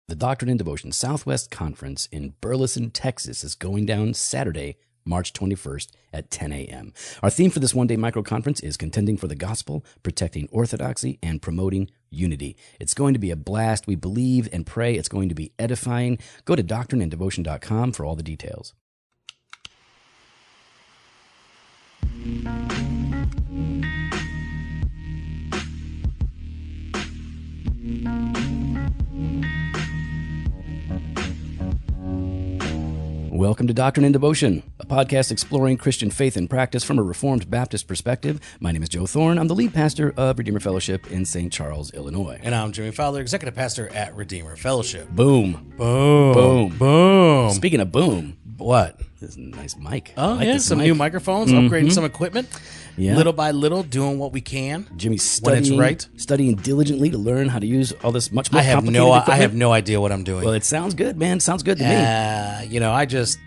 The Doctrine and Devotion Southwest Conference in Burleson, Texas is going down Saturday, March 21st at 10 a.m. Our theme for this one-day micro-conference is contending for the gospel, protecting orthodoxy, and promoting unity. It's going to be a blast. We believe and pray it's going to be edifying. Go to doctrineanddevotion.com for all the details. Welcome to Doctrine and Devotion, a podcast exploring Christian faith and practice from a Reformed Baptist perspective. My name is Joe Thorne. I'm the lead pastor of Redeemer Fellowship in St. Charles, Illinois. And I'm Jimmy Fowler, executive pastor at Redeemer Fellowship. Boom. Boom. Boom. Boom. Speaking of boom, What? this is a nice mic. Oh, I like yeah, this some mic. new microphones, upgrading some equipment. Yeah. Little by little, doing what we can. Jimmy's when it's studying diligently to learn how to use all this much more I have complicated no equipment. idea what I'm doing. Well, it sounds good, man. Sounds good to me. I just...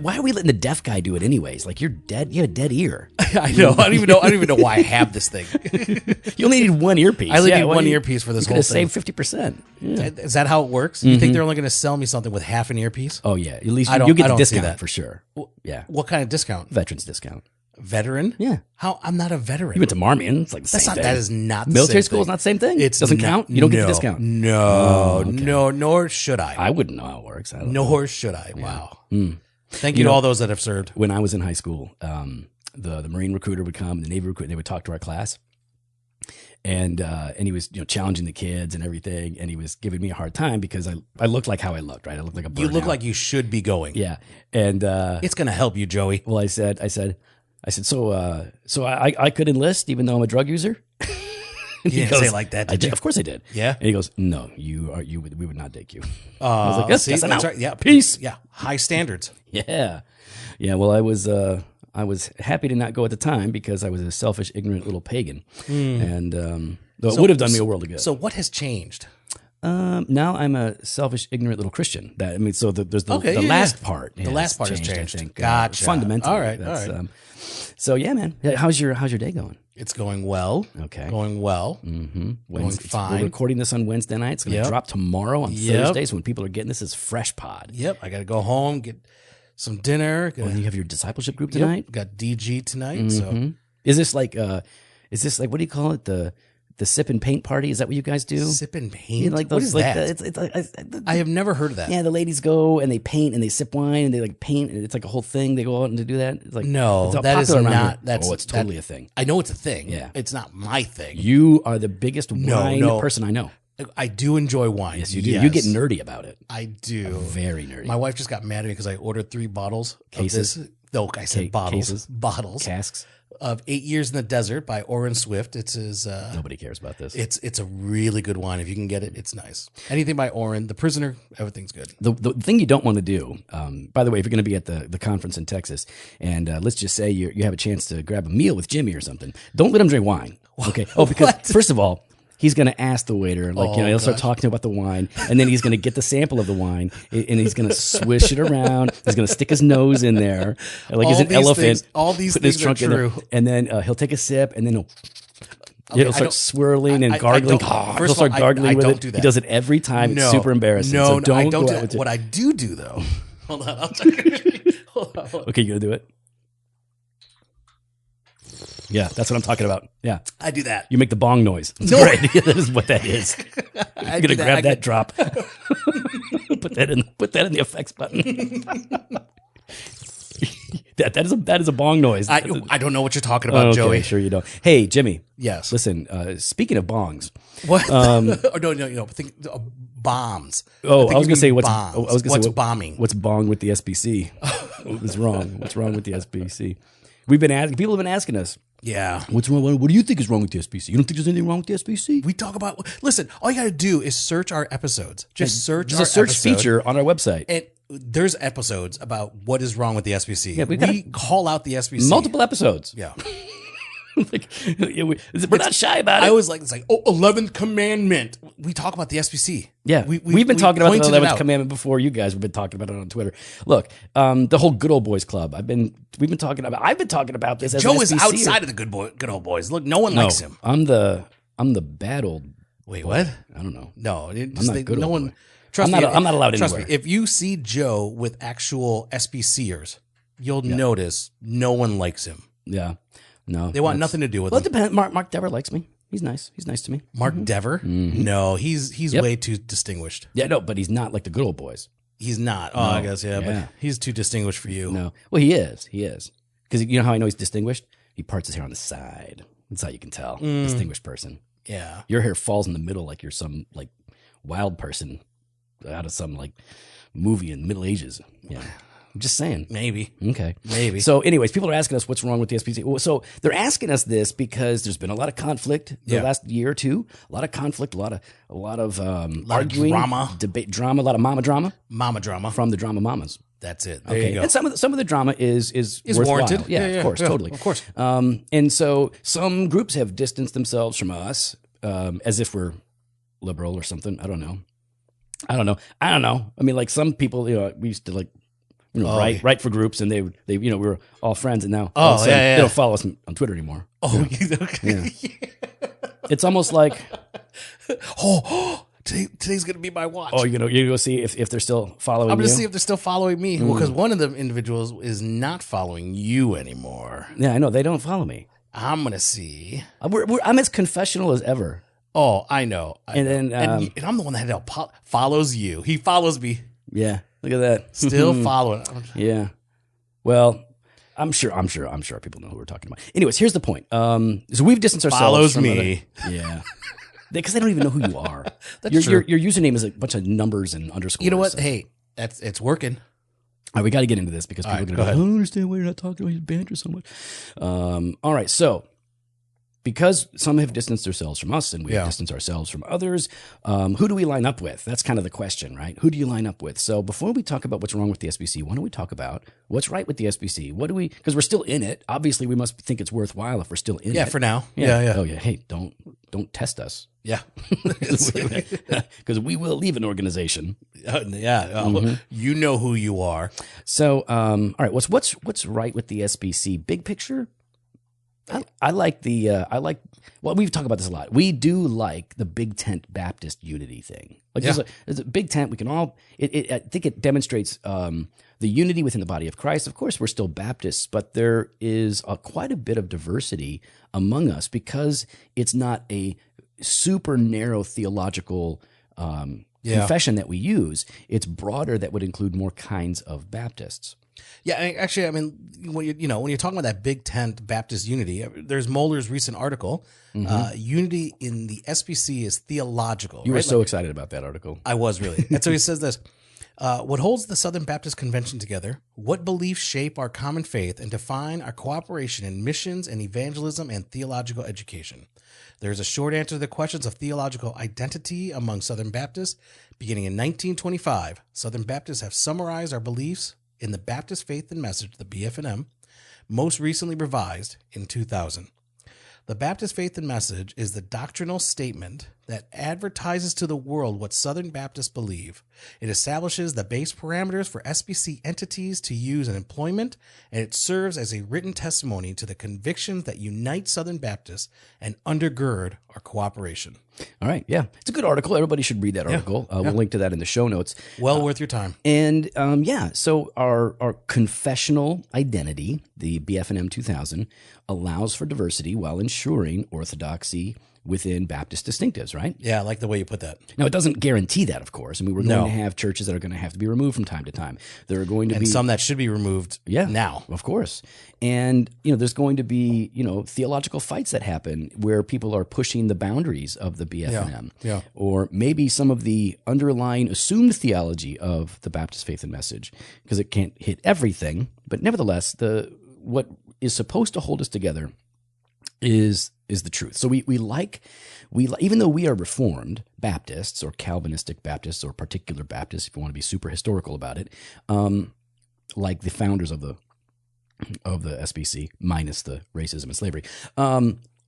Why are we letting the deaf guy do it anyways? Like, you're dead. You have a dead ear. I know. I don't even know why I have this thing. You only need one earpiece. I only need one earpiece for this whole thing. Save 50%. Yeah. Is that how it works? You think they're only going to sell me something with half an earpiece? Oh, yeah. At least I you don't- get I the don't see discount that. for sure. Yeah. What kind of discount? Veterans discount. Veteran? Yeah. How? I'm not a veteran. You went to Marmion. It's like the That's same not. thing. That is not the Military same school thing. is not the same thing? It doesn't count? You don't get the discount? No, okay. no, nor should I. I wouldn't know how it works. I don't know. Nor should I. Wow. Thank you to know- all those that have served. When I was in high school, the Marine recruiter would come, the Navy recruiter, they would talk to our class. And he was challenging the kids and everything, and he was giving me a hard time because I looked like how I looked, right? I looked like a burnout. You look like you should be going. Yeah. And It's going to help you, Joey. well, I said, so I could enlist even though I'm a drug user? And You he didn't say it like that, did you? Of course I did. Yeah? And he goes, no, we would not take you. I was like, yes, See, yes, I'm that's out. right. Yeah. Peace. Yeah. High standards. Yeah. Yeah. Well, I was happy to not go at the time because I was a selfish, ignorant little pagan. And though it would have done me a world of good. So what has changed? Now I'm a selfish, ignorant little Christian. There's the Okay, the yeah, last yeah. part. The last part has I changed. think. Gotcha. Fundamentally. All right, That's, all right. So yeah, man. How's your day going? It's going well. Okay. Going well. Mm-hmm. Going fine. We're recording this on Wednesday night. It's going to Yep. drop tomorrow on Yep. Thursday. So when people are getting this, is fresh pod. Yep. I got to go home, get some dinner. And you have your discipleship group Yep. tonight. Got DG tonight. So Is this like what do you call it? The sip and paint party? Is that what you guys do? sip and paint. You know, like what those, is like that? it's I have never heard of that. yeah, the ladies go and they paint and they sip wine and they like paint and it's like a whole thing. They go out and to do that. It's like No, it's that is popular around not. here. That's it's totally a thing. I know it's a thing. Yeah. It's not my thing. You are the biggest wine no. person I know. I do enjoy wine. Yes, you do. You get nerdy about it. I do. Very nerdy. My wife just got mad at me because I ordered 3 bottles. Cases? Of this. No, I said bottles. cases? Bottles Casks. of 8 Years in the Desert by Orrin Swift. It's his. Nobody cares about this. It's a really good wine. If you can get it, it's nice. Anything by Orrin, The Prisoner, everything's good. The thing you don't want to do, by the way, if you're going to be at the conference in Texas, and let's just say you have a chance to grab a meal with Jimmy or something, don't let him drink wine. Okay. Oh, because first of all, he's going to ask the waiter, he'll start talking about the wine, and then he's going to get the sample of the wine, and he's going to swish it around. He's going to stick his nose in there, like he's All an these elephant. things- all these putting his things are trunk in there, true. and then he'll take a sip, and then he'll I start don't- swirling and I gargling. don't- He'll first of start all, gargling I with don't it. do that. He does it every time. It's super embarrassing. No, so don't I go don't do out that. with it. What I do though. Hold on. Hold on. Okay, you gonna do it? Yeah, that's what I'm talking about. Yeah, I do that. you make the bong noise. It's No. great. That is what that is. I You're do gonna grab I that drop. Put that in the effects button. that is a bong noise. I don't know what you're talking about, okay, Joey. sure you don't. Hey, Jimmy. Yes. Listen. Speaking of bongs, What? Oh, no. Think bombs. Oh, I was you gonna say mean what's bombs. I was gonna what's say bombing? What's bong with the SBC? What was wrong? What's wrong with the SBC? People have been asking us. Yeah. What's wrong? What do you think is wrong with the SBC? You don't think there's anything wrong with the SBC? We talk about. Listen, all you got to do is search our episodes. Just search. There's our a search episode, feature on our website. and there's episodes about what is wrong with the SBC. Yeah, we call out the SBC. Multiple episodes. Yeah. Like, we're not shy about it. I was like, it's like, 11th commandment. We talk about the SBC. Yeah, we've been talking about the 11th commandment before you guys have been talking about it on Twitter. Look, the whole good old boys club. I've been talking about this. As Joe an is SBC. outside of the good old boys. Look, no one likes him. I'm the bad old. Wait, what? I don't know. No, I'm not good no old one. boy. Trust I'm me, not allowed trust anywhere. me, if you see Joe with actual SBCers, you'll notice no one likes him. Yeah. No. They want nothing to do with Well, him. it depends. Mark Dever likes me. He's nice. He's nice to me. Mark Dever? No, he's way too distinguished. Yeah, no, but he's not like the good old boys. He's not. Oh, I guess, but he's too distinguished for you. No. Well, he is. He is. Because you know how I know he's distinguished? He parts his hair on the side. That's how you can tell. Distinguished person. Yeah. Your hair falls in the middle like you're some like wild person out of some like movie in the Middle Ages. Yeah. I'm just saying. Maybe. Okay. Maybe. So anyways, people are asking us what's wrong with the SBC. Well, so they're asking us this because there's been a lot of conflict the last year or two. A lot of conflict, a lot of arguing, drama. debate, drama, a lot of mama drama. Mama drama. From the drama mamas. That's it. There you go. And some of the drama is worthwhile. Warranted. Yeah, of course, totally. Of course. And so some groups have distanced themselves from us as if we're liberal or something. I don't know. I mean, like some people, we used to like, write for groups, and they we were all friends, and now all of a sudden, they don't follow us on Twitter anymore. Oh, okay. Yeah. It's almost like, today's gonna be my watch. oh, you go see if they're still following. I'm gonna you? see if they're still following me. Well, because one of the individuals is not following you anymore. Yeah, I know they don't follow me. I'm gonna see. I'm as confessional as ever. Oh, I know. Then and I'm the one that follows you. He follows me. Yeah, look at that. Still following. Yeah. Well, I'm sure people know who we're talking about. Anyways, here's the point. So we've distanced ourselves. Follows from me. Yeah. Because they don't even know who you are. That's your true. Your username is a bunch of numbers and underscores. You know what? So. Hey, it's working. All right, we got to get into this because people are going to go, I don't understand why you're not talking about his banter so much. All right, so because some have distanced themselves from us and we have distanced ourselves from others, who do we line up with? That's kind of the question, right? Who do you line up with? So before we talk about what's wrong with the SBC, why don't we talk about what's right with the SBC? Because we're still in it. Obviously, we must think it's worthwhile if we're still in it. Yeah, for now. Yeah. Oh, yeah. Hey, don't test us. Yeah. Because we will leave an organization. You know who you are. So, all right, what's right with the SBC? Big picture? I like well, we've talked about this a lot. We do like the big tent Baptist unity thing. Like there's a big tent. We can all, I think it demonstrates the unity within the body of Christ. Of course, we're still Baptists, but there is quite a bit of diversity among us because it's not a super narrow theological confession that we use. It's broader that would include more kinds of Baptists. Yeah, actually, I mean, when you're talking about that Big Tent Baptist unity, there's Mohler's recent article. Unity in the SBC is theological. You were so excited about that article. I was really. And so he says this. What holds the Southern Baptist Convention together, what beliefs shape our common faith and define our cooperation in missions and evangelism and theological education. There's a short answer to the questions of theological identity among Southern Baptists. Beginning in 1925, Southern Baptists have summarized our beliefs in the Baptist Faith and Message, the BF&M, most recently revised in 2000. The Baptist Faith and Message is the doctrinal statement that advertises to the world what Southern Baptists believe. It establishes the base parameters for SBC entities to use in employment, and it serves as a written testimony to the convictions that unite Southern Baptists and undergird our cooperation. All right, yeah. It's a good article. Everybody should read that article. We'll link to that in the show notes. Well worth your time. And so our confessional identity, the BF&M 2000, allows for diversity while ensuring orthodoxy within Baptist distinctives, right? Yeah, I like the way you put that. Now, it doesn't guarantee that, of course. I mean, we're going to have churches that are going to have to be removed from time to time. There are going to be some that should be removed now. Of course. And, there's going to be, theological fights that happen where people are pushing the boundaries of the BF&M. Yeah. Or maybe some of the underlying assumed theology of the Baptist Faith and Message, because it can't hit everything. But nevertheless, what is supposed to hold us together is the truth. So we like even though we are Reformed Baptists or Calvinistic Baptists or particular Baptists, if you want to be super historical about it, like the founders of the SBC minus the racism and slavery,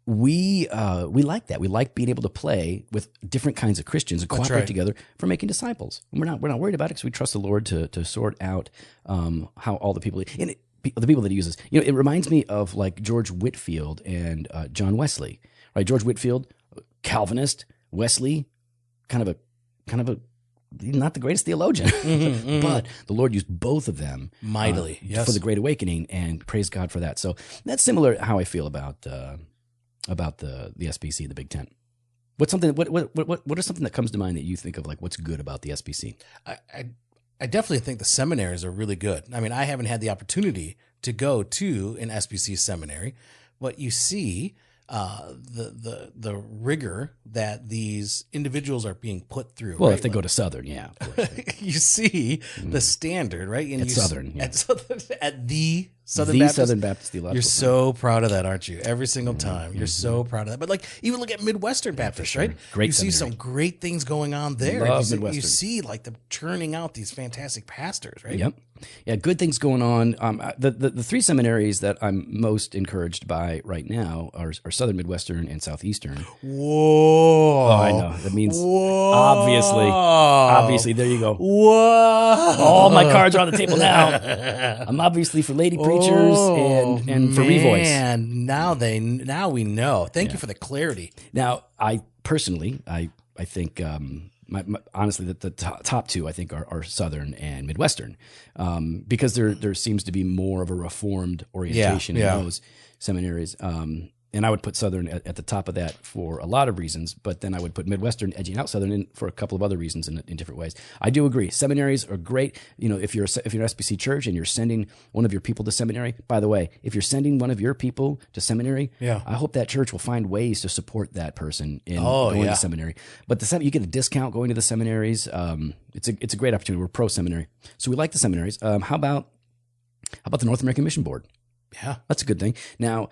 we like that. We like being able to play with different kinds of Christians and cooperate together for making disciples. And we're not worried about it because we trust the Lord to sort out how all the people the people that he uses. It reminds me of like George Whitefield and John Wesley, right? George Whitefield, Calvinist, Wesley, kind of a not the greatest theologian, but the Lord used both of them Mightily, yes. for the Great Awakening, and praise God for that. So that's similar how I feel about the SBC, the Big Tent. What is something that comes to mind that you think of like what's good about the SBC? I definitely think the seminaries are really good. I mean, I haven't had the opportunity to go to an SBC seminary, but you see the rigor that these individuals are being put through. Well, right? if they go to Southern, yeah, of course. You see the standard, right? And At Southern, yeah. at the Southern The Baptist. Southern Baptist Theological You're Seminary. so proud of that, aren't you? Every single time. You're so proud of that. But like, even look at Midwestern Baptist, sure. right? Great You see seminary. some great things going on there. Love You see- Midwestern. You see like the churning out these fantastic pastors, right? Yep. Yeah, good things going on. The three seminaries that I'm most encouraged by right now are Southern Midwestern and Southeastern. Whoa. Oh, I know. That means Whoa. obviously, there you go. Whoa. All my cards are on the table now. I'm obviously for lady preachers and for revoice. And now we know. Thank you for the clarity. Now, I personally, I think honestly that the top two I think are Southern and Midwestern, because there seems to be more of a reformed orientation in those seminaries. And I would put Southern at the top of that for a lot of reasons, but then I would put Midwestern edging out Southern in for a couple of other reasons in different ways. I do agree. Seminaries are great. You know, if you're an SBC church and you're sending one of your people to seminary, by the way, if you're sending one of your people to seminary, I hope that church will find ways to support that person in going to seminary. But you get a discount going to the seminaries. It's a great opportunity. We're pro seminary, so we like the seminaries. How about the North American Mission Board? Yeah, that's a good thing. Now,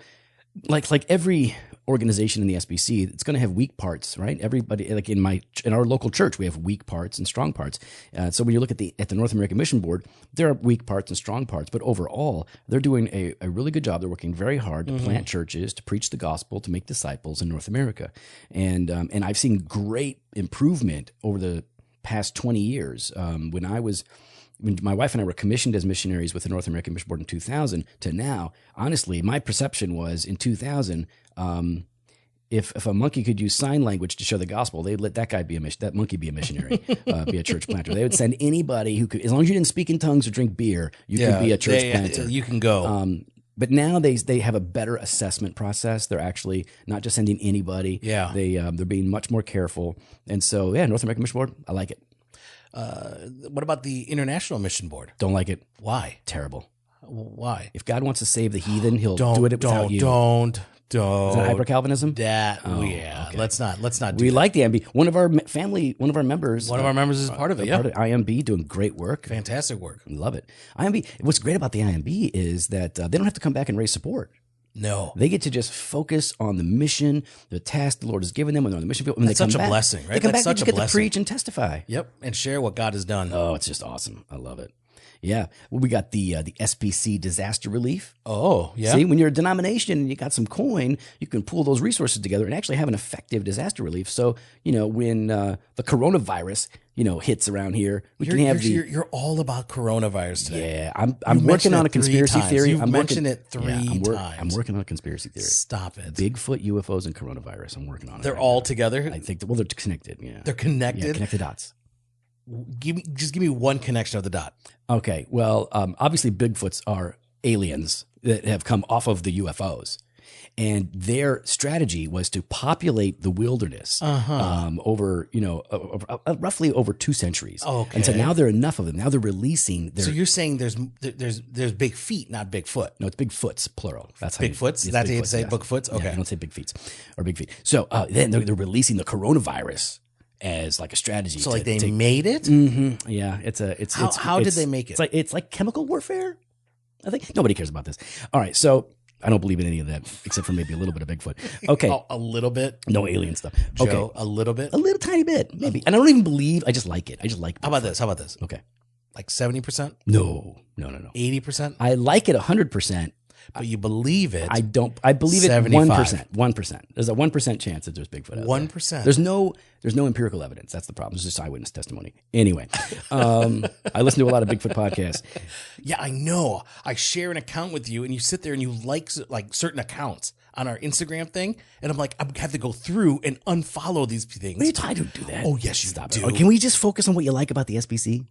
like every organization in the SBC, it's going to have weak parts, right? Everybody, like in our local church, we have weak parts and strong parts. So when you look at the North American Mission Board, there are weak parts and strong parts, but overall, they're doing a really good job. They're working very hard to plant churches, to preach the gospel, to make disciples in North America, and I've seen great improvement over the past 20 years. When my wife and I were commissioned as missionaries with the North American Mission Board in 2000 to now, honestly, my perception was in 2000, if a monkey could use sign language to show the gospel, they'd let that monkey be a missionary, be a church planter. They would send anybody who could, as long as you didn't speak in tongues or drink beer, you could be a church planter. You can go. But now they have a better assessment process. They're actually not just sending anybody. Yeah. They're being much more careful. And so, North American Mission Board, I like it. What about the International Mission Board? Don't like it. Why? Terrible. Why? If God wants to save the heathen, he'll do it without you. Don't. Is that hyper-Calvinism? Okay. Let's not do We that. like the IMB. One of our members. One of our members is part of it. Part of IMB, doing great work. Fantastic work. Love it. IMB. What's great about the IMB is that they don't have to come back and raise support. No. They get to just focus on the mission, the task the Lord has given them when they're on the mission field. When That's they come such a back, blessing, right? They come That's back and such just a get to blessing. preach and testify. Yep. And share what God has done. Oh, it's just awesome. I love it. Yeah. Well, we got the SBC disaster relief. Oh, yeah. See, when you're a denomination and you got some coin, you can pool those resources together and actually have an effective disaster relief. So, when the coronavirus, hits around here, You're all about coronavirus today. Yeah, I'm working on a conspiracy theory. You've mentioned it three times. I'm working on a conspiracy theory. Stop it. Bigfoot, UFOs, and coronavirus. I'm working on it. They're right all now. together? I think. They're connected. Yeah, They're connected? Yeah, connected dots. Give me one connection of the dot. Okay. Well, obviously, Bigfoots are aliens that have come off of the UFOs. And their strategy was to populate the wilderness over, roughly over 2 centuries. Okay. And so now there are enough of them. Now they're releasing their. So you're saying there's big feet, not Bigfoot. No, it's Bigfoots, plural. That's how Bigfoots? That's how you say Bigfoots? Okay. Yeah, you don't say big feet or big feet. So then they're releasing the coronavirus as like a strategy. So they made it? Mm-hmm. Yeah, How did they make it? It's like chemical warfare. I think nobody cares about this. All right, so I don't believe in any of that except for maybe a little bit of Bigfoot. Okay, a little bit. No alien stuff. Joe, okay, a little bit, a little tiny bit, maybe. And I don't even believe. I just like it. I just like. How about this? Okay, like 70%? No. 80%? I like it 100%. But you believe it? I don't. I believe it 1%. 1%. There's a 1% chance that there's Bigfoot out 1%. there. There's no empirical evidence. That's the problem. There's just eyewitness testimony. Anyway, I listen to a lot of Bigfoot podcasts. Yeah, I know. I share an account with you, and you sit there and you like certain accounts. on our Instagram thing, and I'm like, I have to go through and unfollow these things. What are you trying to do that? Oh, yes, you Stop do. it. Can we just focus on what you like about the SBC?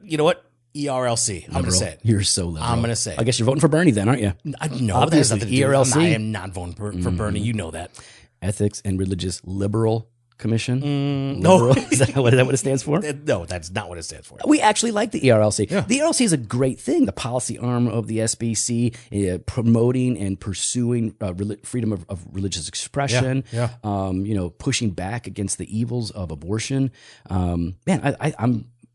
You know what? ERLC. I'm going to say it. You're so liberal. I'm going to say it. I guess you're voting for Bernie then, aren't you? No, Obviously, that has nothing to do with ERLC. I am not voting for Bernie. You know that. Ethics and Religious Liberal Commission. No. Liberal? Is that what it stands for? No, that's not what it stands for. We actually like the ERLC. Yeah. The ERLC is a great thing. The policy arm of the SBC, promoting and pursuing freedom of religious expression. Yeah. Pushing back against the evils of abortion.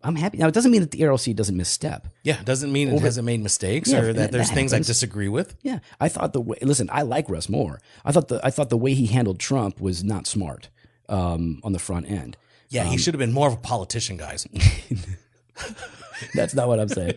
I'm happy. Now, it doesn't mean that the ERLC doesn't misstep. Yeah, it doesn't mean it hasn't made mistakes or that there's things I disagree with. Yeah, I thought I like Russ Moore. I thought the way he handled Trump was not smart on the front end. Yeah, he should have been more of a politician, guys. That's not what I'm saying.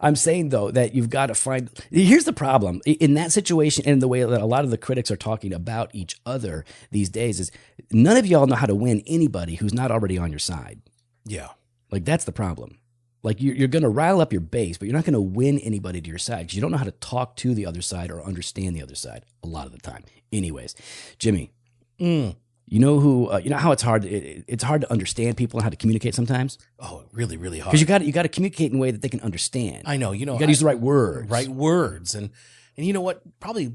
I'm saying, though, that you've got to find... Here's the problem. In that situation, and the way that a lot of the critics are talking about each other these days, is none of y'all know how to win anybody who's not already on your side. Yeah. Like, that's the problem. Like, you're going to rile up your base, but you're not going to win anybody to your side because you don't know how to talk to the other side or understand the other side a lot of the time. Anyways, Jimmy, you know who? You know how it's hard. It's hard to understand people and how to communicate sometimes. Oh, really, really hard. Because you got to communicate in a way that they can understand. I know. You got to use the right words. Right words, and you know what? Probably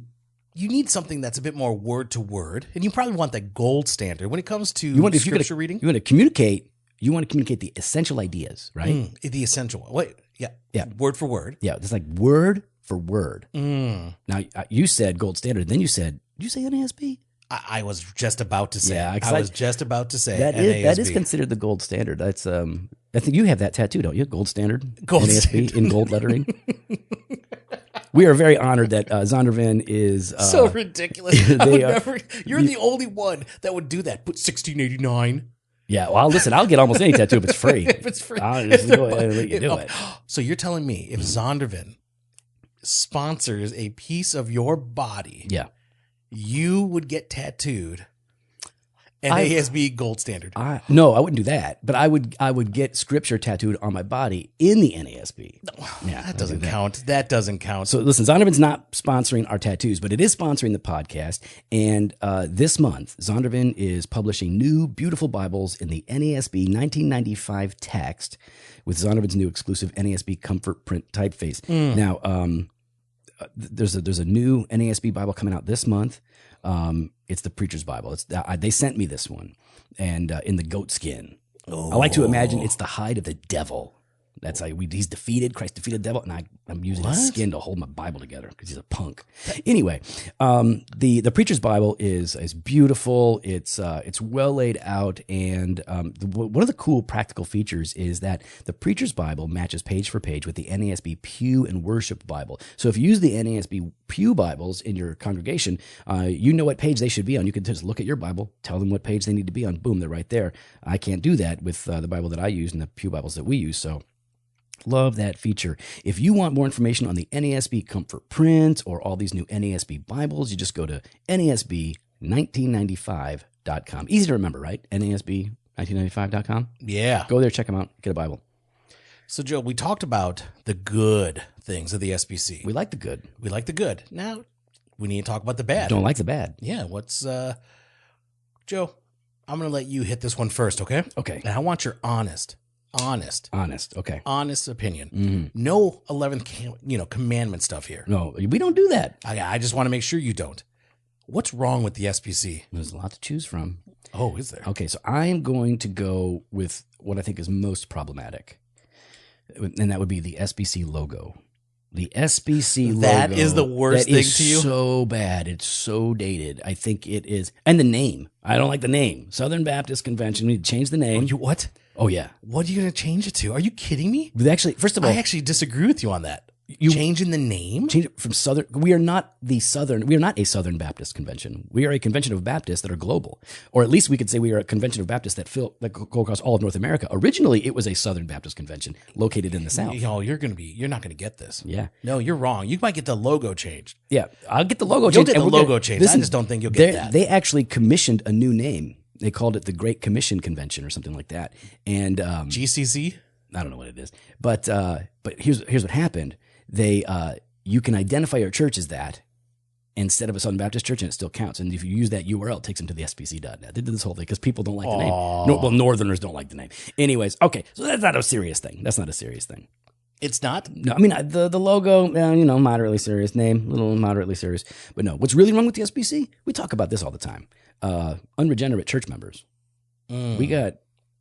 you need something that's a bit more word to word, and you probably want that gold standard when it comes to scripture reading. You want to communicate. You want to communicate the essential ideas, right? The essential one. Wait, yeah. Word for word. Yeah, it's like word for word. Now, you said gold standard. Then you said, did you say NASB? I was just about to say. Yeah, I was just about to say that NASB. That is considered the gold standard. That's I think you have that tattoo, don't you? Gold standard. Gold NASB standard. In gold lettering. We are very honored that Zondervan is so ridiculous. You're the only one that would do that. Put 1689. Yeah, well, listen, I'll get almost any tattoo if it's free. If it's free. I'll just go ahead and let you do it. So you're telling me if Zondervan sponsors a piece of your body, you would get tattooed NASB gold standard? No, I wouldn't do that. But I would get scripture tattooed on my body in the NASB. Yeah, that doesn't count. That doesn't count. So listen, Zondervan's not sponsoring our tattoos, but it is sponsoring the podcast. And this month, Zondervan is publishing new beautiful Bibles in the NASB 1995 text with Zondervan's new exclusive NASB Comfort Print typeface. Now, there's a new NASB Bible coming out this month. It's the Preacher's Bible. They sent me this one, and in the goat skin. I like to imagine it's the hide of the devil. That's how he's defeated. Christ defeated the devil, and I'm using his skin to hold my Bible together because he's a punk. Anyway, the Preacher's Bible is beautiful. It's well laid out, and one of the cool practical features is that the Preacher's Bible matches page for page with the NASB Pew and Worship Bible. So if you use the NASB Pew Bibles in your congregation, you know what page they should be on. You can just look at your Bible, tell them what page they need to be on. Boom, they're right there. I can't do that with the Bible that I use and the Pew Bibles that we use. So love that feature. If you want more information on the NASB Comfort Print or all these new NASB Bibles, you just go to NASB1995.com. Easy to remember, right? NASB1995.com. Yeah. Go there, check them out, get a Bible. So, Joe, we talked about the good things of the SBC. We like the good. We like the good. Now, we need to talk about the bad. Don't like the bad. Yeah. What's, Joe, I'm going to let you hit this one first, okay? Okay. And I want your honest, okay. honest opinion. No 11th, commandment stuff here. No, we don't do that. I just want to make sure you don't. What's wrong with the SBC? There's a lot to choose from. Oh, is there? Okay, so I am going to go with what I think is most problematic, and that would be the SBC logo. The SBC logo. That is the worst thing to you? So bad. It's so dated. I think it is. And the name. I don't like the name. Southern Baptist Convention. We need to change the name. What? Oh, yeah. What are you going to change it to? Are you kidding me? Actually, first of all, I actually disagree with you on that. Changing the name? Change it from Southern. We are not a Southern Baptist convention. We are a convention of Baptists that are global. Or at least we could say we are a convention of Baptists that go across all of North America. Originally, it was a Southern Baptist convention located in the South. You're not going to get this. Yeah. No, you're wrong. You might get the logo changed. Yeah. I'll get the logo You'll changed. get the logo changed. I just don't think you'll get that. They actually commissioned a new name. They called it the Great Commission Convention or something like that. And GCC? I don't know what it is. But here's what happened. You can identify your church as that, instead of a Southern Baptist church, and it still counts. And if you use that URL, it takes them to the SBC.net. They did this whole thing because people don't like the name. No, well, Northerners don't like the name. Anyways, okay, so that's not a serious thing. That's not a serious thing. It's not? No, I mean, the logo, moderately serious name, little moderately serious. But no, what's really wrong with the SBC? We talk about this all the time. Unregenerate church members. We got,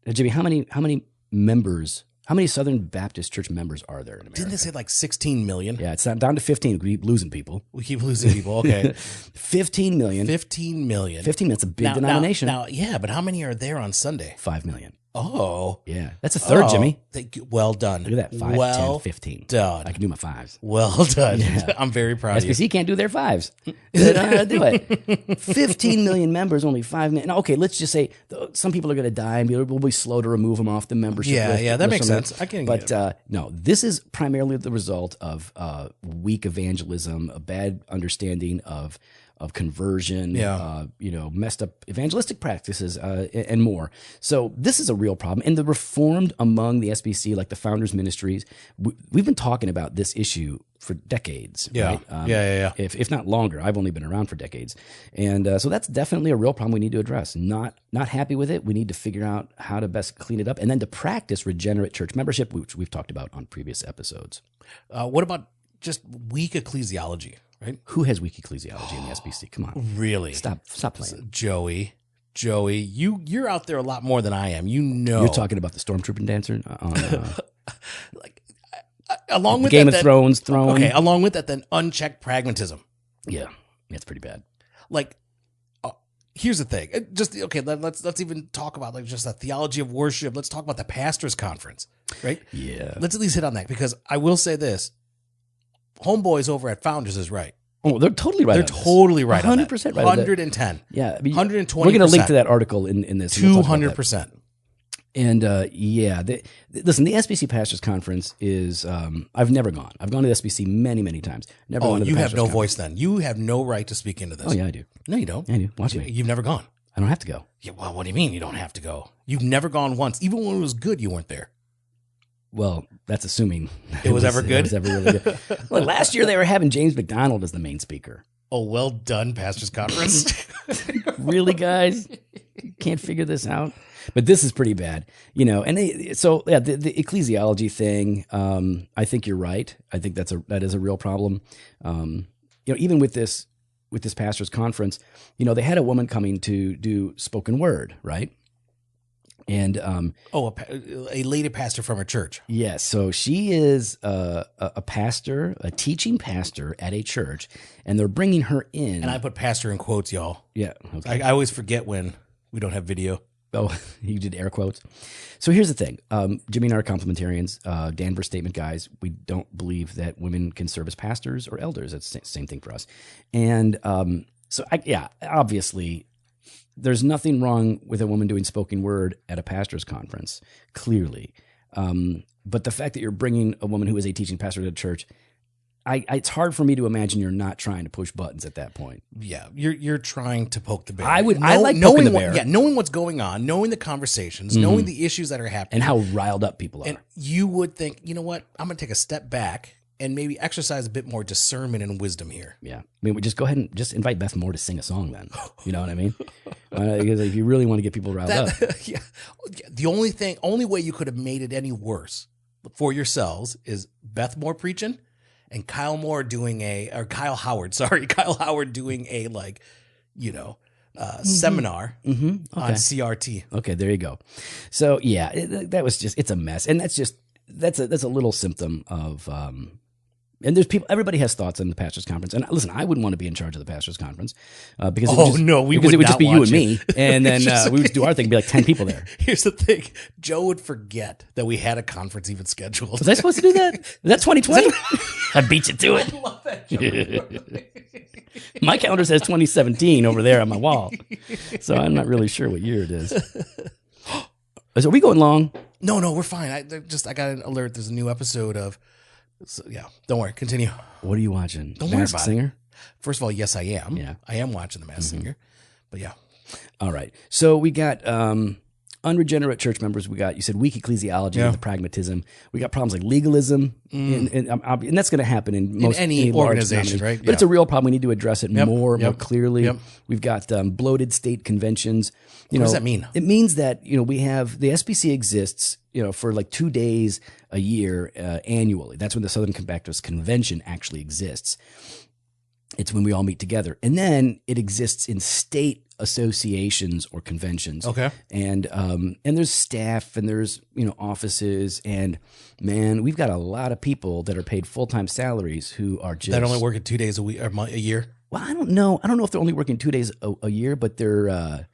Jimmy, how many members, how many Southern Baptist church members are there in America? Didn't they say like 16 million? Yeah, it's down to 15. We keep losing people. Okay. 15 million. 15 million. 15 million. That's a big denomination. Now, yeah, but how many are there on Sunday? 5 million. Oh. Yeah. That's a third, Jimmy. Well done. Look at that. 5, 10, 15. Done. I can do my 5s. Well done. Yeah. I'm very proud of you. SBC can't do their 5s. They don't know how to do it. 15 million members, only 5 million. Now, okay, let's just say some people are going to die and we'll be slow to remove them off the membership list. Yeah, that makes sense. I can get it. But no, this is primarily the result of weak evangelism, a bad understanding of conversion, messed up evangelistic practices, and more. So this is a real problem. And the Reformed among the SBC, like the Founders Ministries, we've been talking about this issue for decades. Yeah, right? If not longer. I've only been around for decades. And so that's definitely a real problem we need to address. Not happy with it. We need to figure out how to best clean it up and then to practice regenerate church membership, which we've talked about on previous episodes. What about just weak ecclesiology? Right? Who has weak ecclesiology in the SBC? Come on. Really? Stop playing. Joey, you're out there a lot more than I am. You know. You're talking about the stormtrooper dancer on along with Game of Thrones throne. Okay, along with that, then unchecked pragmatism. Yeah, it's pretty bad. Like, here's the thing. Let's even talk about like just the theology of worship. Let's talk about the pastors' conference, right? Yeah. Let's at least hit on that because I will say this. Homeboys over at Founders is right. Oh, they're totally right. They're totally right. 100% right. 110. Yeah. 120%. We're going to link to that article in this. 200%. And listen, the SBC Pastors Conference is, I've never gone. I've gone to the SBC many, many times. Never gone to the you have Pastors no Conference. voice then. You have no right to speak into this. Oh, yeah, I do. No, you don't. Yeah, I do. Watch me. You've never gone. I don't have to go. Yeah, well, what do you mean you don't have to go? You've never gone once. Even when it was good, you weren't there. Well, that's assuming it was ever good. It was ever really good. Well, last year they were having James McDonald as the main speaker. Oh, well done, Pastors Conference. Really, guys? You can't figure this out? But this is pretty bad, And the ecclesiology thing. I think you're right. I think that is a real problem. Even with this pastors' conference, they had a woman coming to do spoken word, right? And a lady pastor from her church. Yes, so she is a pastor, a teaching pastor at a church, and they're bringing her in. And I put pastor in quotes, y'all. Yeah, okay. I always forget when we don't have video. Oh, you did air quotes. So here's the thing. Jimmy and I are complementarians, Danvers statement guys. We don't believe that women can serve as pastors or elders. It's the same thing for us. And obviously, there's nothing wrong with a woman doing spoken word at a pastor's conference, clearly. But the fact that you're bringing a woman who is a teaching pastor to church, it's hard for me to imagine you're not trying to push buttons at that point. Yeah, you're trying to poke the bear. I like poking the bear. Knowing what's going on, knowing the conversations, knowing the issues that are happening. And how riled up people are. And you would think, you know what, I'm going to take a step back and maybe exercise a bit more discernment and wisdom here. Yeah. I mean, we just go ahead and just invite Beth Moore to sing a song then. You know what I mean? Because if you really want to get people riled up. Yeah. The only way you could have made it any worse for yourselves is Beth Moore preaching and Kyle Howard doing a seminar on CRT. Okay, there you go. So yeah, it's a mess. And that's a little symptom of, and there's people, everybody has thoughts on the pastors' conference. And listen, I wouldn't want to be in charge of the pastors' conference because it would just be you and me. And then we would do our thing and be like 10 people there. Here's the thing. Joe would forget that we had a conference even scheduled. Was I supposed to do that? Is that 2020? I beat you to it. I love that, Joe. My calendar says 2017 over there on my wall. So I'm not really sure what year it is. So are we going long? No, we're fine. I got an alert. There's a new episode of. So, yeah, don't worry. Continue. What are you watching? Don't worry Masked about Singer? it. First of all, yes, I am. Yeah. I am watching The Masked Singer. But yeah. All right. So we got unregenerate church members. We got, you said, weak ecclesiology and the pragmatism. We got problems like legalism, and that's going to happen in most any organization, right? But it's a real problem. We need to address it more clearly. We've got bloated state conventions. What does that mean? It means that we have the SBC exists for like 2 days a year annually. That's when the Southern Baptist Convention actually exists. It's when we all meet together, and then it exists in state associations or conventions. Okay. And there's staff and there's offices, and man, we've got a lot of people that are paid full-time salaries who are just that only working 2 days a week or a year. Well, I don't know if they're only working 2 days a year, but they're I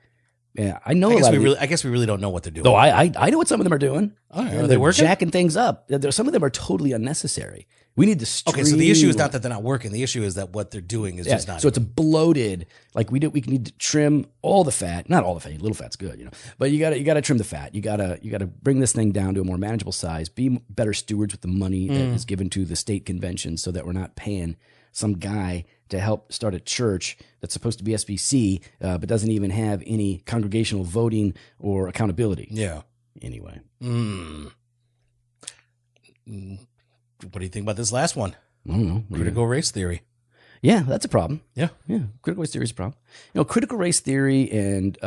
know. I guess we really don't know what they're doing. No, I know what some of them are doing. All right, are they working? Jacking things up. Some of them are totally unnecessary. We need to Okay, so the issue is not that they're not working. The issue is that what they're doing is just not. So it's a bloated. Like we need to trim all the fat. Not all the fat. Little fat's good, But you got to trim the fat. You got to bring this thing down to a more manageable size. Be better stewards with the money that is given to the state convention, so that we're not paying some guy to help start a church that's supposed to be SBC, but doesn't even have any congregational voting or accountability. Yeah. Anyway. What do you think about this last one? I don't know. Critical race theory. Yeah, that's a problem. Yeah. Critical race theory is a problem. Critical race theory and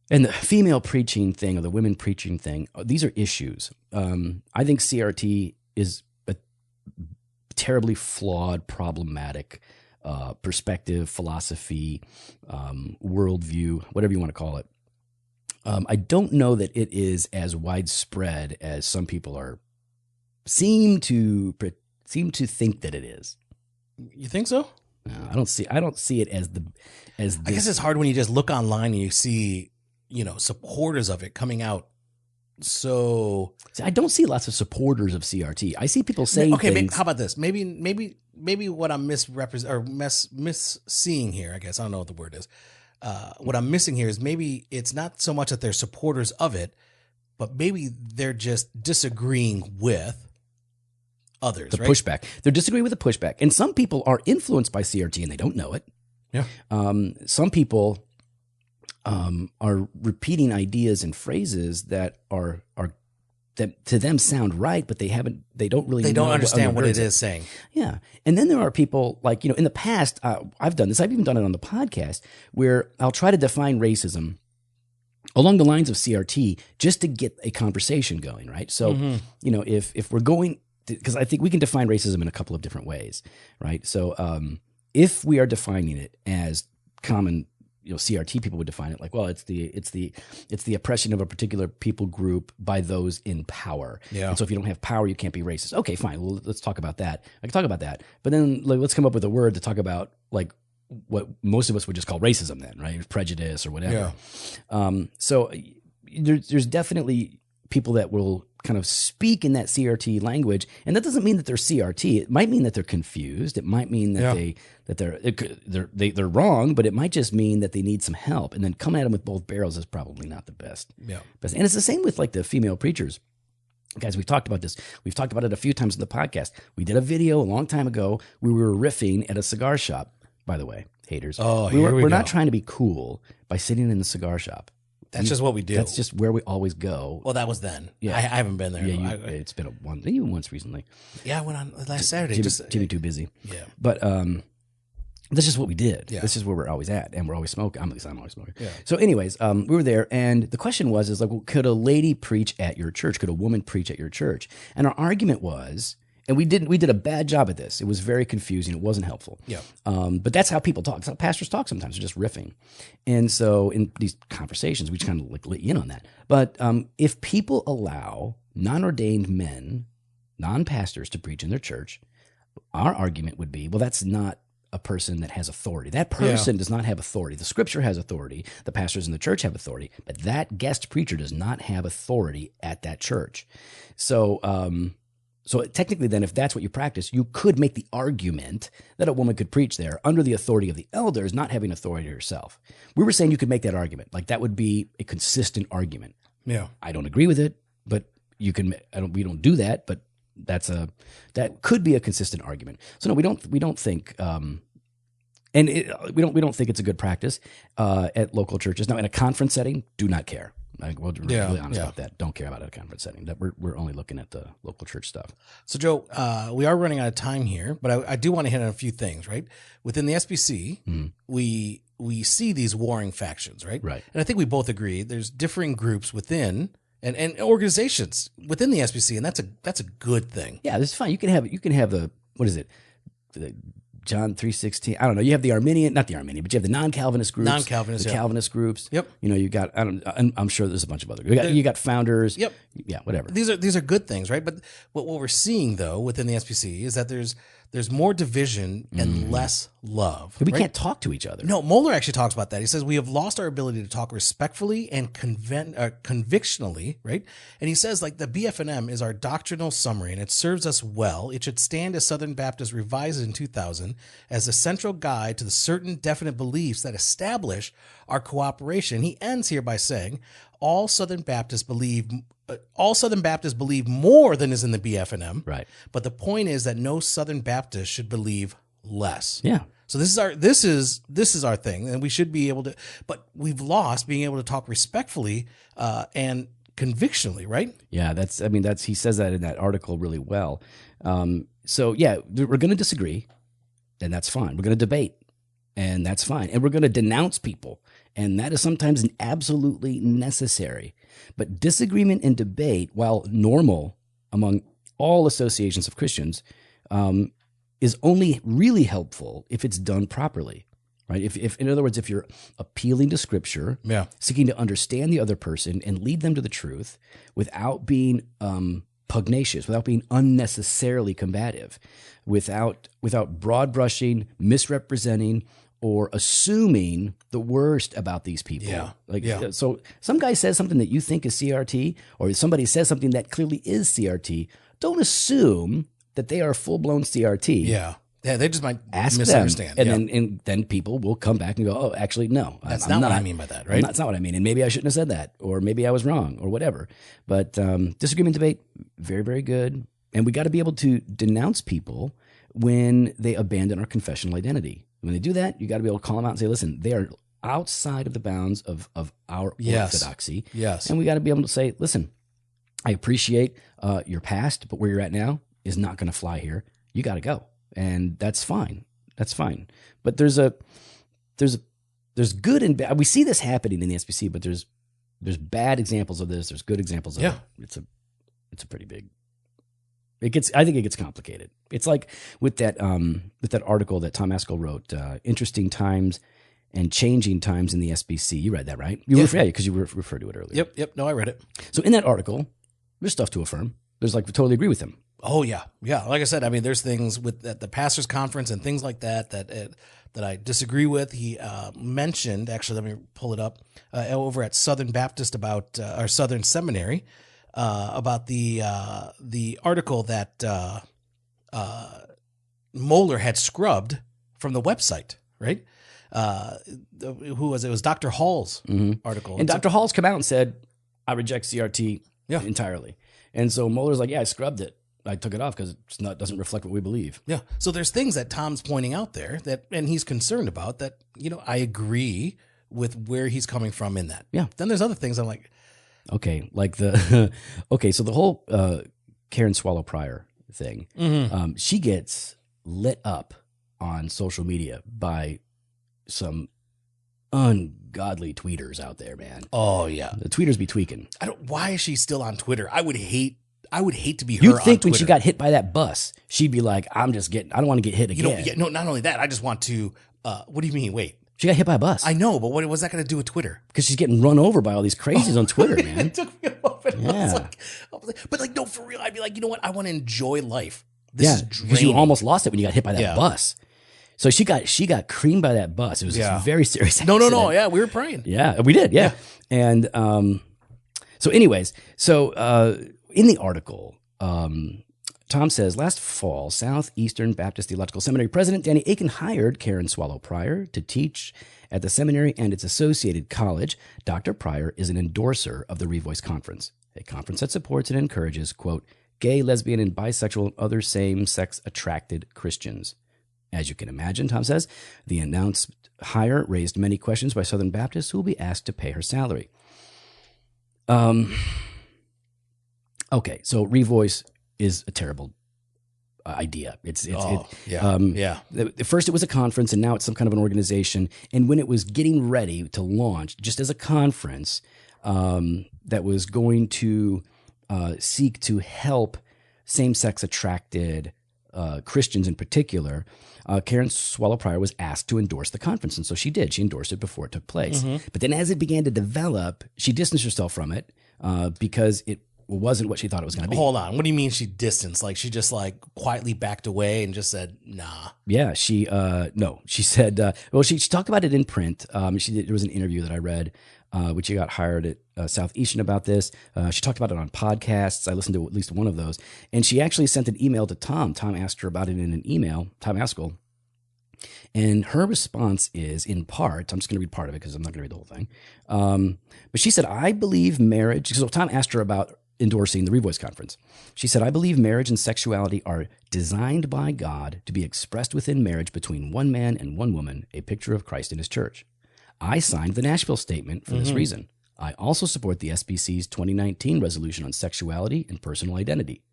the female preaching thing or the women preaching thing, these are issues. I think CRT is a terribly flawed, problematic perspective, philosophy, worldview, whatever you want to call it. I don't know that it is as widespread as some people seem to think that it is. You think so? No, I don't see it as I guess it's hard when you just look online and you see, supporters of it coming out. So I don't see lots of supporters of CRT. I see people saying, things. How about this? Maybe what I'm misseeing here, I guess, I don't know what the word is. What I'm missing here is maybe it's not so much that they're supporters of it, but maybe they're just disagreeing with others. The pushback. They're disagreeing with the pushback. And some people are influenced by CRT and they don't know it. Yeah. Some people are repeating ideas and phrases that are that to them sound right, but they don't understand what it is saying. Yeah. And then there are people like, in the past, I've done this. I've even done it on the podcast where I'll try to define racism along the lines of CRT just to get a conversation going, right? So, if we're going, because I think we can define racism in a couple of different ways, right? So if we are defining it as common, CRT people would define it like, well, it's the oppression of a particular people group by those in power. Yeah. And so if you don't have power, you can't be racist. Okay, fine. Well, let's talk about that. I can talk about that. But then let's come up with a word to talk about like what most of us would just call racism then, right? Prejudice or whatever. Yeah. So there's definitely people that will kind of speak in that CRT language, and that doesn't mean that they're CRT. It might mean that they're confused. It might mean that they're wrong, but it might just mean that they need some help. And then coming at them with both barrels is probably not the best. Yeah. And it's the same with like the female preachers. Guys, we've talked about this. We've talked about it a few times in the podcast. We did a video a long time ago where we were riffing at a cigar shop. By the way, haters. Oh, we're not trying to be cool by sitting in the cigar shop. That's just what we do. That's just where we always go. Well, that was then. Yeah. I haven't been there. Yeah, it's been even once recently. Yeah, I went on last Saturday. Jimmy too busy. Yeah. But that's just what we did. Yeah. That's just where we're always at, and we're always smoking. I'm always smoking. Yeah. So anyways, we were there, and the question was, well, could a lady preach at your church? Could a woman preach at your church? And our argument was, and we did a bad job at this. It was very confusing. It wasn't helpful. Yeah. But that's how people talk. That's how pastors talk sometimes. They're just riffing. And so in these conversations, we just kind of like let you in on that. But if people allow non-ordained men, non-pastors to preach in their church, our argument would be, well, that's not a person that has authority. That person does not have authority. The scripture has authority. The pastors in the church have authority. But that guest preacher does not have authority at that church. So technically then, if that's what you practice, you could make the argument that a woman could preach there under the authority of the elders, not having authority herself. We were saying you could make that argument. Like that would be a consistent argument. Yeah. I don't agree with it, but you can, we don't do that, but that could be a consistent argument. So no, we don't think, we don't think it's a good practice at local churches. Now in a conference setting, do not care. We'll be really honest about that. Don't care about it at a conference setting. That we're only looking at the local church stuff. So, Joe, we are running out of time here, but I do want to hit on a few things, right? Within the SBC, we see these warring factions, right? Right. And I think we both agree there's differing groups within and organizations within the SBC, and that's a good thing. Yeah, this is fine. You can have the what is it? The John 3:16. I don't know. You have the Arminian, not the Arminian, but you have the non-Calvinist groups, the Calvinist groups. Yep. You got. I'm sure there's a bunch of other. You got founders. Yep. Yeah. Whatever. These are good things, right? But what we're seeing though within the SBC is that there's more division and less love. We can't talk to each other. No, Mohler actually talks about that. He says we have lost our ability to talk respectfully and convictionally, right? And he says like the BFNM is our doctrinal summary and it serves us well. It should stand as Southern Baptists revised in 2000 as a central guide to the certain definite beliefs that establish our cooperation. He ends here by saying all Southern Baptists believe more than is in the BFNM. Right. But the point is that no Southern Baptist should believe less. Yeah. So this is our thing, and we should be able to. But we've lost being able to talk respectfully and convictionally, right? Yeah, he says that in that article really well. So yeah, we're going to disagree, and that's fine. We're going to debate, and that's fine. And we're going to denounce people, and that is sometimes absolutely necessary. But disagreement and debate, while normal among all associations of Christians, is only really helpful if it's done properly, right? If in other words, if you're appealing to Scripture, seeking to understand the other person and lead them to the truth without being pugnacious, without being unnecessarily combative, without broad brushing, misrepresenting, or assuming the worst about these people. So some guy says something that you think is CRT, or somebody says something that clearly is CRT. Don't assume that they are full-blown CRT. Yeah, they just might misunderstand. Them, and then people will come back and go, oh, actually, no. That's not what I mean by that, right? That's not what I mean. And maybe I shouldn't have said that, or maybe I was wrong, or whatever. But disagreement debate, very, very good. And we got to be able to denounce people when they abandon our confessional identity. When they do that, you got to be able to call them out and say, listen, they are outside of the bounds of our orthodoxy. Yes. And we got to be able to say, listen, I appreciate your past, but where you're at now is not going to fly here. You got to go. And that's fine. That's fine. But there's good and bad. We see this happening in the SBC, but there's bad examples of this. There's good examples of it. It's a pretty big. I think it gets complicated. It's like with that article that Tom Ascol wrote, Interesting Times and Changing Times in the SBC. You read that, right? Because you referred to it earlier. Yep. No, I read it. So in that article, there's stuff to affirm. There's we totally agree with him. Oh yeah. Like I said, I mean, there's things at the pastors' conference and things like that I disagree with. He mentioned, actually, let me pull it up, over at Southern Baptist about or Southern Seminary about the article that Mohler had scrubbed from the website, right? Who was it? It was Dr. Hall's article, and Dr. Hall's come out and said, "I reject CRT entirely." And so Mohler's like, "Yeah, I scrubbed it. I took it off because it doesn't reflect what we believe." Yeah. So there's things that Tom's pointing out there and he's concerned about that, I agree with where he's coming from in that. Yeah. Then there's other things I'm like, okay, so the whole Karen Swallow Pryor thing, she gets lit up on social media by some ungodly tweeters out there, man. Oh yeah. The tweeters be tweaking. Why is she still on Twitter? I would hate to be her. You'd think on when she got hit by that bus, she'd be like, I don't want to get hit again. Not only that, I just want to, what do you mean? Wait. She got hit by a bus. I know, but what was that going to do with Twitter? Because she's getting run over by all these crazies on Twitter, man. It took me a moment. I was like, no, for real. I'd be like, you know what? I want to enjoy life. This is draining. Because you almost lost it when you got hit by that bus. So she got creamed by that bus. It was a very serious accident. No. Yeah, we were praying. Yeah, we did. Yeah. And so anyways, in the article, Tom says, last fall, Southeastern Baptist Theological Seminary President Danny Aiken hired Karen Swallow Pryor to teach at the seminary and its associated college. Dr. Pryor is an endorser of the Revoice Conference, a conference that supports and encourages, quote, gay, lesbian, and bisexual and other same-sex attracted Christians. As you can imagine, Tom says, the announced hire raised many questions by Southern Baptists who will be asked to pay her salary. Okay, so revoice is a terrible idea. First it was a conference, and now it's some kind of an organization. And when it was getting ready to launch, just as a conference that was going to seek to help same-sex attracted Christians in particular, Karen Swallow Prior was asked to endorse the conference. And so she did. She endorsed it before it took place. But then as it began to develop, she distanced herself from it because it wasn't what she thought it was going to be. Hold on. What do you mean she distanced? Like she just like quietly backed away and just said, nah. Yeah, she said, well, she talked about it in print. There was an interview that I read, which she got hired at Southeastern about this. She talked about it on podcasts. I listened to at least one of those. And she actually sent an email to Tom. Tom asked her about it in an email, Tom Ascol. And her response is, in part, I'm just going to read part of it because I'm not going to read the whole thing. But she said, I believe marriage, so Tom asked her about endorsing the Revoice Conference. She said, I believe marriage and sexuality are designed by God to be expressed within marriage between one man and one woman, a picture of Christ and his church. I signed the Nashville Statement for this reason. I also support the SBC's 2019 resolution on sexuality and personal identity.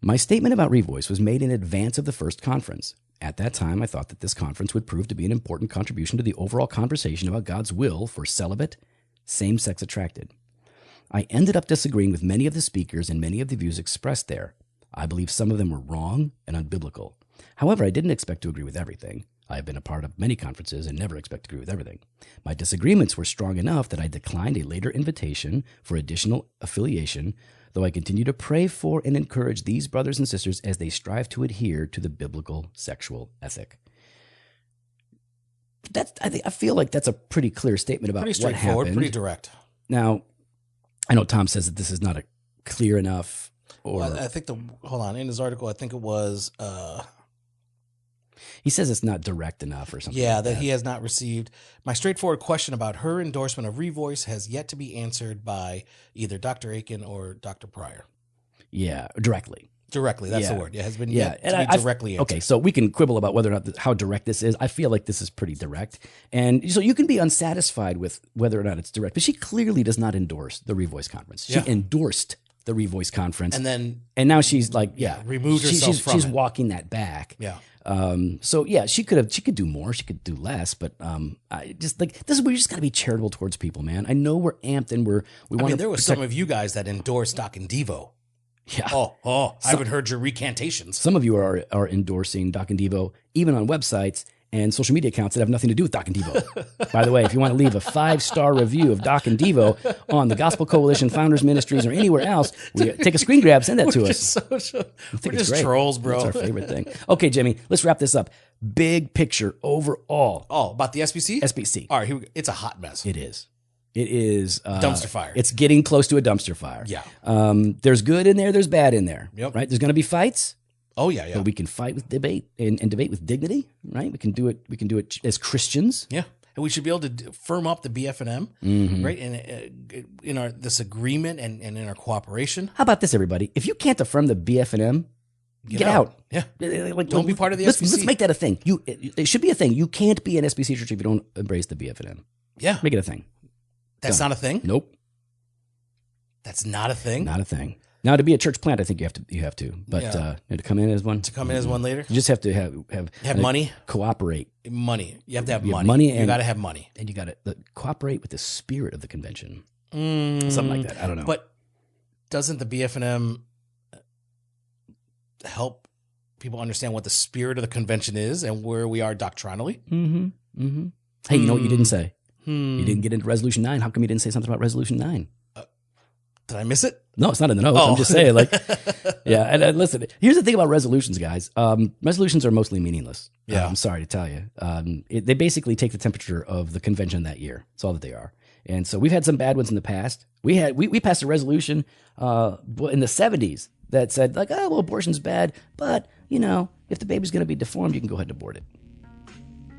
My statement about Revoice was made in advance of the first conference. At that time, I thought that this conference would prove to be an important contribution to the overall conversation about God's will for celibate, same-sex attracted. I ended up disagreeing with many of the speakers and many of the views expressed there. I believe some of them were wrong and unbiblical. However, I didn't expect to agree with everything. I have been a part of many conferences and never expect to agree with everything. My disagreements were strong enough that I declined a later invitation for additional affiliation, though I continue to pray for and encourage these brothers and sisters as they strive to adhere to the biblical sexual ethic. I feel like that's a pretty clear statement about pretty what straightforward, happened. pretty direct. Now, I know Tom says that this is not a clear enough. Or Well, I think hold on, in his article, I think it was he says it's not direct enough or something. yeah, like that he has not received. My straightforward question about her endorsement of Revoice has yet to be answered by either Dr. Aiken or Dr. Pryor. Yeah, directly. Directly, that's the Yeah. word. It has been Yeah, yet to be directly answered. Okay, so we can quibble about whether or not how direct this is. I feel like this is pretty direct, and so you can be unsatisfied with whether or not it's direct. But she clearly does not endorse the Revoice Conference. She Yeah. endorsed the Revoice Conference, And now she's like, removed herself from she's it. walking that back. Yeah. So yeah, she could do more, she could do less, but I just like this is where you just got to be charitable towards people, man. I know we're amped and we I want mean, to. there was some of you guys that endorsed Doc and Devo. Yeah. I haven't heard your recantations. Some of you are endorsing Doc and Devo, even on websites and social media accounts that have nothing to do with Doc and Devo. By the way, if you want to leave a 5-star review of Doc and Devo on the Gospel Coalition Founders Ministries or anywhere else, take a screen grab, send that to us. We're just trolls, bro. That's our favorite thing. Okay, Jimmy, let's wrap this up. Big picture overall. Oh, about the SBC? SBC. All right, here we go. It's a hot mess. It is. It is Dumpster fire. It's getting close to a dumpster fire. Yeah. There's good in there. There's bad in there. Yep. Right. There's going to be fights. Oh yeah, yeah. But we can fight with debate and debate with dignity. Right. We can do it. We can do it as Christians. Yeah. And we should be able to firm up the BF&M, right? And in our this agreement and in our cooperation. How about this, everybody? If you can't affirm the BF&M, get out. Yeah. Like, Don't be part of the let's, SBC. Let's make that a thing. It should be a thing. You can't be an SBC church if you don't embrace the BF&M. Yeah. Make it a thing. That's not a thing? Nope. That's not a thing? Not a thing. Now, to be a church plant, I think you have to. But Yeah. to come in as one, To come in as one later? you just have to have money? cooperate, Money. You have to have You have money. money You and- got to have money. and you got to cooperate with the spirit of the convention. Something like that. I don't know. But doesn't the BF&M help people understand what the spirit of the convention is and where we are doctrinally? Hey, you know what you didn't say? You didn't get into Resolution 9. How come you didn't say something about Resolution 9? Did I miss it? No, it's not in the notes. I'm just saying, like, yeah. And listen, here's the thing about resolutions, guys. Resolutions are mostly meaningless. Yeah. I'm sorry to tell you. They basically take the temperature of the convention that year. That's all that they are. And so we've had some bad ones in the past. We passed a resolution in the 70s that said, like, oh, well, abortion's bad, but, you know, if the baby's going to be deformed, you can go ahead and abort it.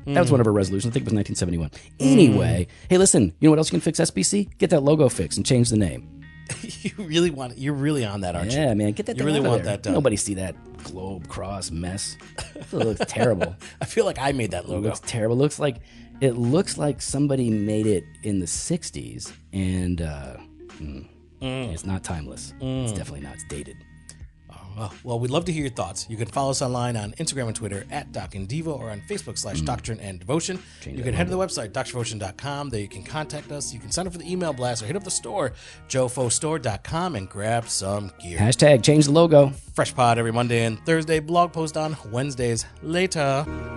That was one of our resolutions. I think it was 1971. Anyway, hey, listen, you know what else you can fix SBC? Get that logo fixed and change the name. You're really on that, aren't you? Yeah, man, get that. You thing really out of want there. that done. Nobody see that globe cross mess. It looks terrible. I feel like I made that It logo. looks terrible. It looks like somebody made it in the '60s, and It's not timeless. It's definitely not. It's dated. Well, we'd love to hear your thoughts. You can follow us online on Instagram and Twitter at Doc and Devo, or on Facebook /Doctrine and Devotion. You can head to the website, drdevotion.com. There you can contact us. You can sign up for the email blast or hit up the store, jofostore.com, and grab some gear. # change the logo. Fresh pod every Monday and Thursday. Blog post on Wednesdays. Later.